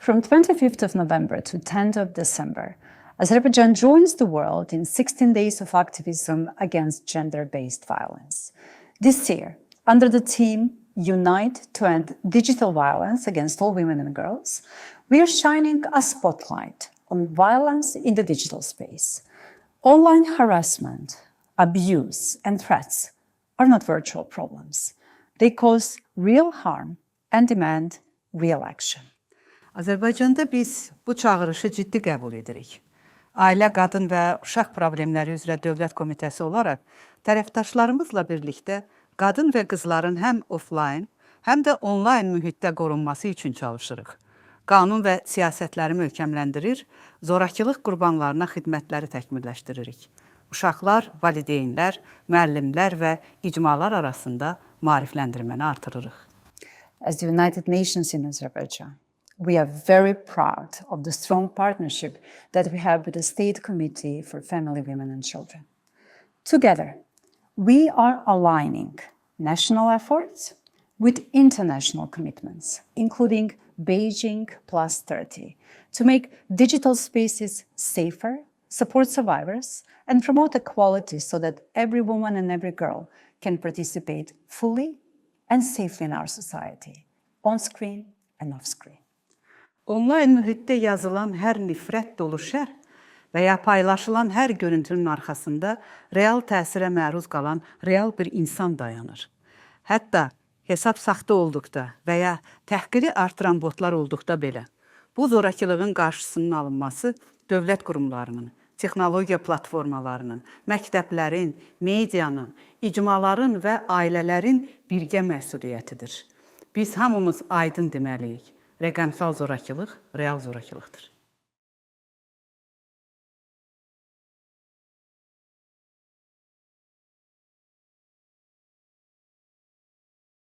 From 25th of November to 10th of December, Azerbaijan joins the world in 16 days of activism against gender-based violence. This year, under the theme Unite to End Digital Violence Against All Women and Girls, we are shining a spotlight on violence in the digital space. Online harassment, abuse, and threats are not virtual problems. They cause real harm and demand real action. Azərbaycanda biz bu çağırışı ciddi qəbul edirik. Ailə, Qadın və Uşaq Problemləri üzrə Dövlət Komitəsi olaraq tərəfdaşlarımızla birlikdə qadın və qızların həm offline, həm də onlayn mühitdə qorunması üçün çalışırıq. Qanun və siyasətləri möhkəmləndirir, zorakılıq qurbanlarına xidmətləri təkmilləşdiririk. Uşaqlar, valideynlər, müəllimlər və icmalar arasında maarifləndirməni artırırıq. As the United Nations in Azerbaijan, we are very proud of the strong partnership that we have with the State Committee for Family, Women and Children. Together, we are aligning national efforts with international commitments, including Beijing Plus 30, to make digital spaces safer, support survivors, and promote equality so that every woman and every girl can participate fully and safely in our society, on screen and off screen. Onlayn mühitdə yazılan hər nifrət dolu şər və ya paylaşılan hər görüntünün arxasında real təsirə məruz qalan real bir insan dayanır. Hətta hesab saxta olduqda və ya təhqiri artıran botlar olduqda belə, bu zorakılığın qarşısının alınması dövlət qurumlarının, texnologiya platformalarının, məktəblərin, medianın, icmaların və ailələrin birgə məsuliyyətidir. Biz hamımız aydın deməliyik. Rəqəmsal zorakılıq real zorakılıqdır.